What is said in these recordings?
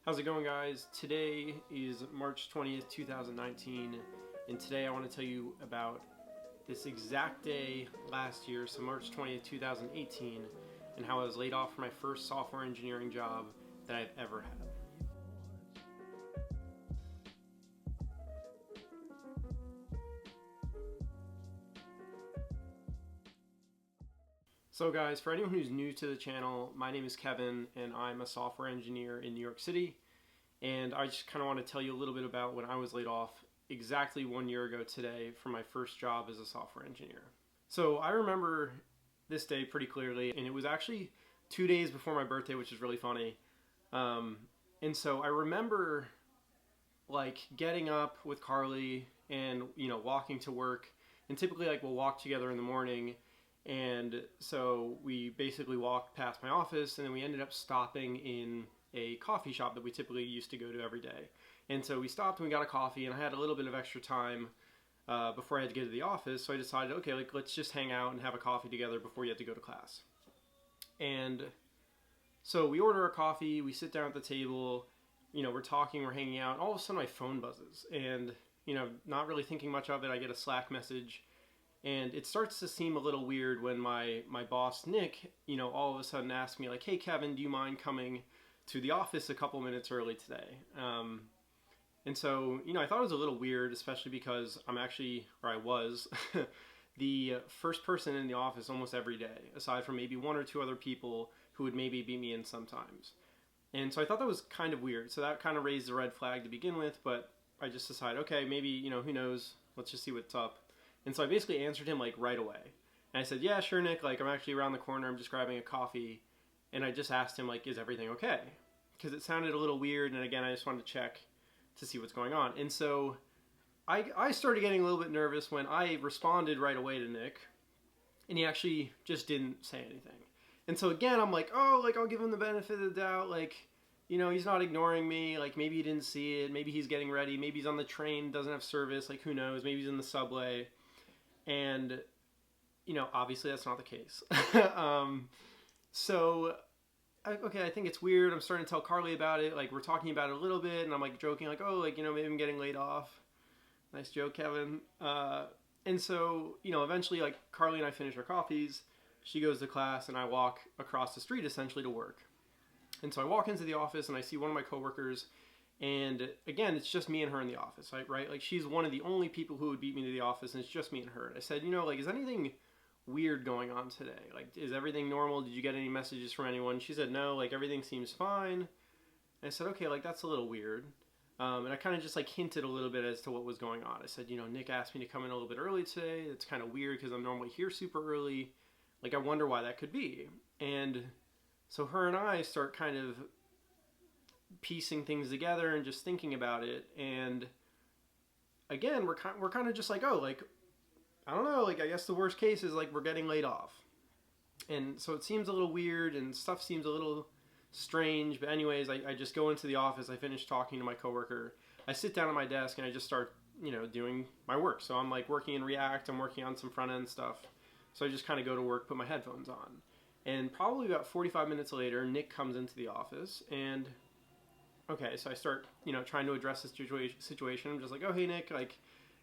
How's it going, guys? Today is March 20th, 2019, and today I want to tell you about this exact day last year, so March 20th, 2018, and how I was laid off from my first software engineering job that I've ever had. So guys, for anyone who's new to the channel, my name is Kevin, and I'm a software engineer in New York City. And I just kind of want to tell you a little bit about when I was laid off exactly 1 year ago today from my first job as a software engineer. So I remember this day pretty clearly, and it was actually 2 days before my birthday, which is really funny. And so I remember like getting up with Carly and, walking to work. And typically we'll walk together in the morning. And so we basically walked past my office, and then we ended up stopping in a coffee shop that we typically used to go to every day. And so we stopped and we got a coffee, and I had a little bit of extra time before I had to get to the office. So I decided, okay, let's just hang out and have a coffee together before you have to go to class. And so we order a coffee, we sit down at the table, we're talking, we're hanging out, and all of a sudden my phone buzzes. And, not really thinking much of it, I get a Slack message. And it starts to seem a little weird when my boss, Nick, all of a sudden asks me, like, hey, Kevin, do you mind coming to the office a couple minutes early today? And so, I thought it was a little weird, especially because I was, the first person in the office almost every day, aside from maybe one or two other people who would maybe beat me in sometimes. And so I thought that was kind of weird. So that kind of raised a red flag to begin with, but I just decided, okay, maybe, who knows? Let's just see what's up. And so I basically answered him right away. And I said, yeah, sure, Nick, I'm actually around the corner. I'm just grabbing a coffee. And I just asked him, is everything okay? Because it sounded a little weird. And again, I just wanted to check to see what's going on. And so I started getting a little bit nervous when I responded right away to Nick. And he actually just didn't say anything. And so again, I'm like, I'll give him the benefit of the doubt. He's not ignoring me. Maybe he didn't see it. Maybe he's getting ready. Maybe he's on the train, doesn't have service. Who knows? Maybe he's in the subway. And, obviously that's not the case. I think it's weird. I'm starting to tell Carly about it. We're talking about it a little bit, and I'm joking, maybe I'm getting laid off. Nice joke, Kevin. And so, eventually, Carly and I finish our coffees. She goes to class, and I walk across the street essentially to work. And so I walk into the office, and I see one of my coworkers. And again, it's just me and her in the office, right? She's one of the only people who would beat me to the office, and it's just me and her. And I said, is anything weird going on today? Is everything normal? Did you get any messages from anyone? She said, no, everything seems fine. And I said, okay, that's a little weird. And I kind of just hinted a little bit as to what was going on. I said, Nick asked me to come in a little bit early today. It's kind of weird because I'm normally here super early. I wonder why that could be. And so her and I start kind of piecing things together and just thinking about it. And again, we're kind of just I don't know, I guess the worst case is we're getting laid off. And so it seems a little weird and stuff seems a little strange. But anyways, I just go into the office. I finish talking to my coworker. I sit down at my desk and I just start, doing my work. So I'm working in React. I'm working on some front end stuff. So I just kind of go to work, put my headphones on. And probably about 45 minutes later, Nick comes into the office, and okay, so I start, trying to address the situation. I'm just oh, hey, Nick,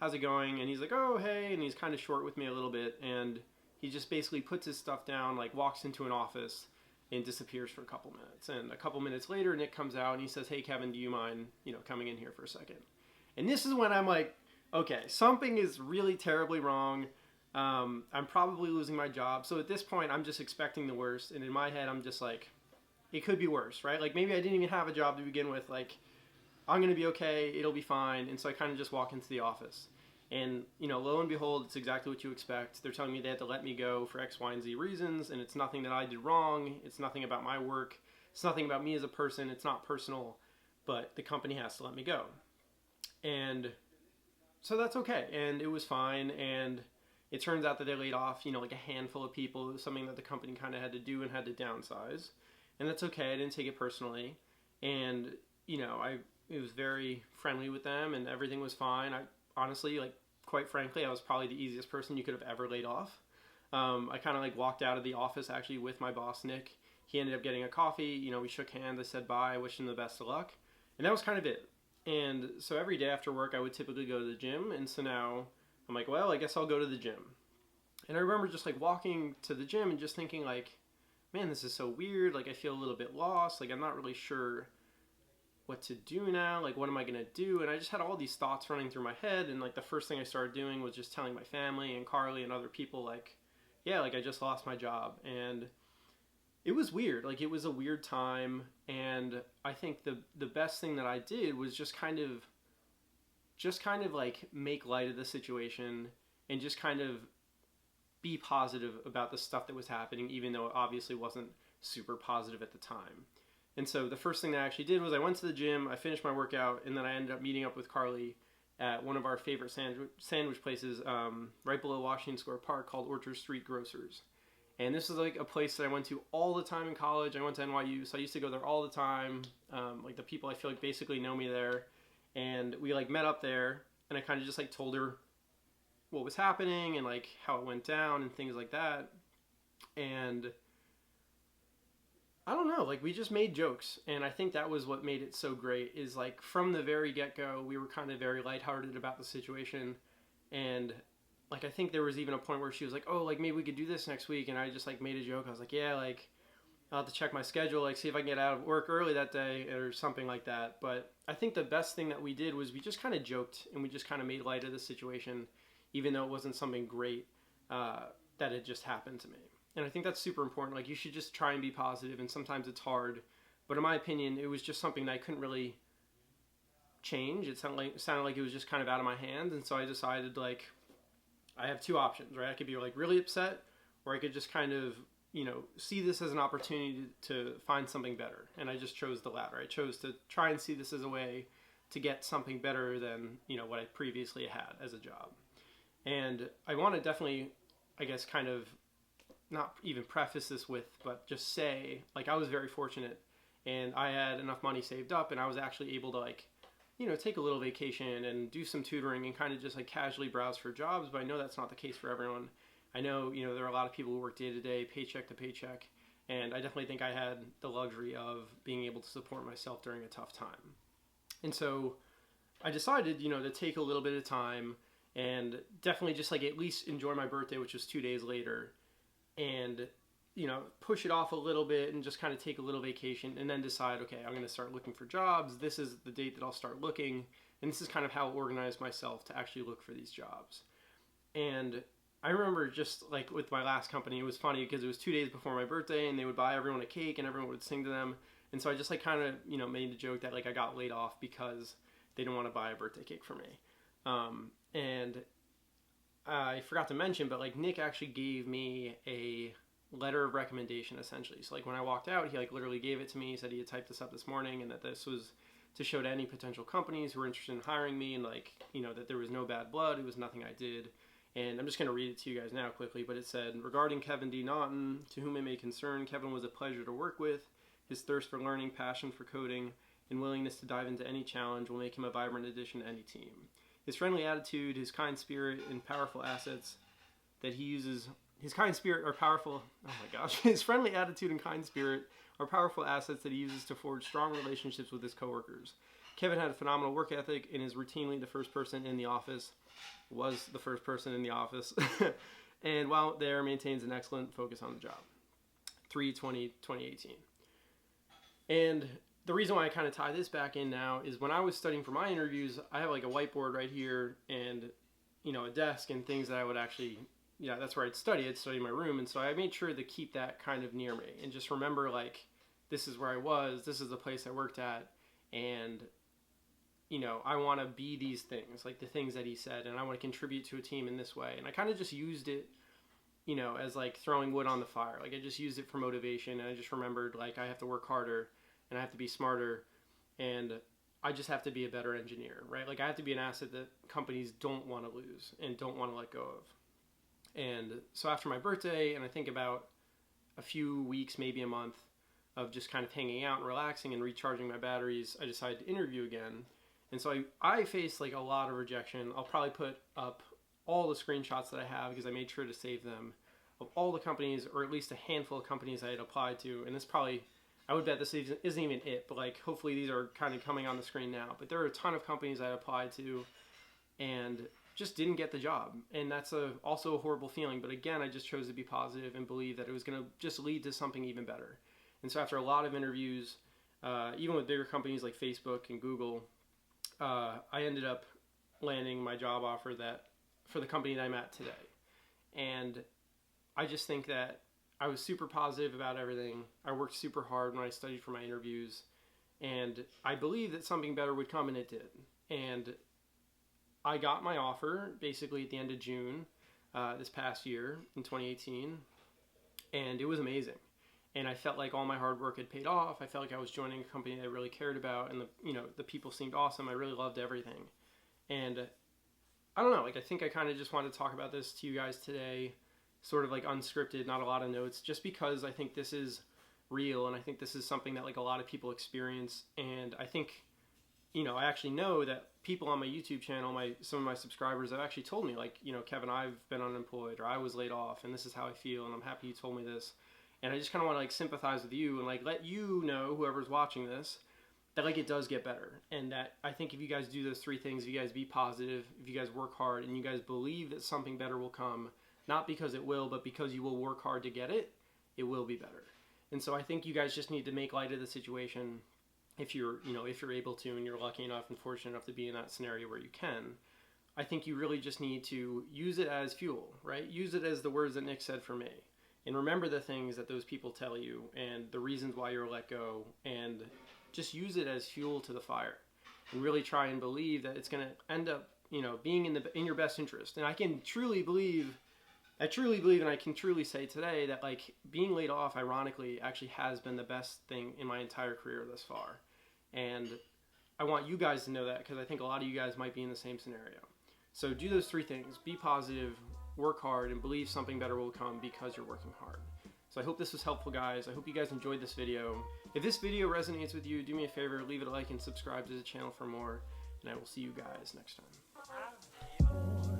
how's it going? And he's oh, hey, and he's kind of short with me a little bit, and he just basically puts his stuff down, walks into an office and disappears for a couple minutes. And a couple minutes later, Nick comes out and he says, hey, Kevin, do you mind, coming in here for a second? And this is when I'm okay, something is really terribly wrong. I'm probably losing my job. So at this point, I'm just expecting the worst. And in my head, I'm just it could be worse, right? Maybe I didn't even have a job to begin with. I'm going to be okay. It'll be fine. And so I kind of just walk into the office. And, lo and behold, it's exactly what you expect. They're telling me they had to let me go for X, Y, and Z reasons. And it's nothing that I did wrong. It's nothing about my work. It's nothing about me as a person. It's not personal. But the company has to let me go. And so that's okay. And it was fine. And it turns out that they laid off, a handful of people. It was something that the company kind of had to do and had to downsize. And that's okay. I didn't take it personally. And, it was very friendly with them and everything was fine. I honestly, quite frankly, I was probably the easiest person you could have ever laid off. I kind of walked out of the office actually with my boss, Nick. He ended up getting a coffee. We shook hands. I said bye. I wished him the best of luck. And that was kind of it. And so every day after work, I would typically go to the gym. And so now I'm like, well, I guess I'll go to the gym. And I remember just like walking to the gym and just thinking like, man, this is so weird. Like I feel a little bit lost. Like I'm not really sure what to do now. Like what am I going to do? And I just had all these thoughts running through my head. And like the first thing I started doing was just telling my family and Carly and other people like, yeah, like I just lost my job. And it was weird. Like it was a weird time. And I think the best thing that I did was just kind of like make light of the situation and just kind of be positive about the stuff that was happening, even though it obviously wasn't super positive at the time. And so the first thing that I actually did was I went to the gym, I finished my workout, and then I ended up meeting up with Carly at one of our favorite sandwich places right below Washington Square Park called Orchard Street Grocers. And this is like a place that I went to all the time in college. I went to NYU, so I used to go there all the time. Like the people I feel like basically know me there. And we like met up there, and I kind of just like told her what was happening and like how it went down and things like that. And I don't know, like we just made jokes, and I think that was what made it so great is like from the very get-go we were kind of very lighthearted about the situation. And like I think there was even a point where she was like, oh, like maybe we could do this next week, and I just like made a joke. I was like, yeah, like I'll have to check my schedule, like see if I can get out of work early that day or something like that. But I think the best thing that we did was we just kind of joked and we just kind of made light of the situation, even though it wasn't something great that had just happened to me. And I think that's super important. Like you should just try and be positive, and sometimes it's hard. But in my opinion, it was just something that I couldn't really change. It sounded like it was just kind of out of my hands. And so I decided like I have two options, right? I could be like really upset, or I could just kind of, you know, see this as an opportunity to find something better. And I just chose the latter. I chose to try and see this as a way to get something better than, you know, what I previously had as a job. And I want to definitely, I guess, kind of not even preface this with, but just say, like, I was very fortunate and I had enough money saved up, and I was actually able to, like, you know, take a little vacation and do some tutoring and kind of just like casually browse for jobs. But I know that's not the case for everyone. I know, you know, there are a lot of people who work day to day, paycheck to paycheck, and I definitely think I had the luxury of being able to support myself during a tough time. And so I decided, you know, to take a little bit of time and definitely just like at least enjoy my birthday, which was 2 days later, and, you know, push it off a little bit and just kind of take a little vacation and then decide, okay, I'm going to start looking for jobs. This is the date that I'll start looking. And this is kind of how I organized myself to actually look for these jobs. And I remember just like with my last company, it was funny because it was 2 days before my birthday and they would buy everyone a cake and everyone would sing to them. And so I just like kind of, you know, made the joke that like I got laid off because they didn't want to buy a birthday cake for me. And I forgot to mention, but like Nick actually gave me a letter of recommendation essentially. So like when I walked out, he like literally gave it to me. He said he had typed this up this morning and that this was to show to any potential companies who were interested in hiring me, and like, you know, that there was no bad blood. It was nothing I did. And I'm just going to read it to you guys now quickly, but it said, regarding Kevin D. Naughton, to whom it may concern, Kevin was a pleasure to work with. His thirst for learning, passion for coding, and willingness to dive into any challenge will make him a vibrant addition to any team. His friendly attitude, his kind spirit, and powerful assets that he uses... His kind spirit are powerful... Oh my gosh. His friendly attitude and kind spirit are powerful assets that he uses to forge strong relationships with his coworkers. Kevin had a phenomenal work ethic and is routinely the first person in the office. Was the first person in the office. And while there, maintains an excellent focus on the job. 3/20/2018. And the reason why I kind of tie this back in now is when I was studying for my interviews, I have like a whiteboard right here and, you know, a desk and things that I would actually, yeah, that's where I'd study in my room. And so I made sure to keep that kind of near me and just remember, like, this is where I was, this is the place I worked at, and, you know, I want to be these things, like the things that he said, and I want to contribute to a team in this way. And I kind of just used it, you know, as like throwing wood on the fire. Like I just used it for motivation, and I just remembered, like, I have to work harder and I have to be smarter, and I just have to be a better engineer, right? Like I have to be an asset that companies don't want to lose and don't want to let go of. And so after my birthday, and I think about a few weeks, maybe a month of just kind of hanging out and relaxing and recharging my batteries, I decided to interview again. And so I faced like a lot of rejection. I'll probably put up all the screenshots that I have because I made sure to save them of all the companies, or at least a handful of companies I had applied to. And this probably I would bet this isn't even it, but like hopefully these are kind of coming on the screen now. But there are a ton of companies I applied to and just didn't get the job. And that's also a horrible feeling. But again, I just chose to be positive and believe that it was going to just lead to something even better. And so after a lot of interviews, even with bigger companies like Facebook and Google, I ended up landing my job offer for the company that I'm at today. And I just think that I was super positive about everything. I worked super hard when I studied for my interviews, and I believed that something better would come, and it did. And I got my offer basically at the end of June this past year in 2018, and it was amazing. And I felt like all my hard work had paid off. I felt like I was joining a company that I really cared about, and the people seemed awesome. I really loved everything. And I don't know, like I think I kind of just wanted to talk about this to you guys today, sort of like unscripted, not a lot of notes, just because I think this is real, and I think this is something that like a lot of people experience. And I think, I actually know that people on my YouTube channel, some of my subscribers have actually told me like, Kevin, I've been unemployed, or I was laid off, and this is how I feel, and I'm happy you told me this. And I just kind of want to like sympathize with you and like let you know, whoever's watching this, that like it does get better. And that I think if you guys do those three things, if you guys be positive, if you guys work hard, and you guys believe that something better will come, not because it will, but because you will work hard to get it, it will be better. And so I think you guys just need to make light of the situation if you're able to, and you're lucky enough and fortunate enough to be in that scenario where you can. I think you really just need to use it as fuel, right? Use it as the words that Nick said for me. And remember the things that those people tell you and the reasons why you're let go, and just use it as fuel to the fire. And really try and believe that it's going to end up, being in your best interest. And I truly believe and I can truly say today that like being laid off, ironically, actually has been the best thing in my entire career thus far. And I want you guys to know that, because I think a lot of you guys might be in the same scenario. So do those three things: be positive, work hard, and believe something better will come because you're working hard. So I hope this was helpful, guys. I hope you guys enjoyed this video. If this video resonates with you, do me a favor, leave it a like and subscribe to the channel for more. And I will see you guys next time.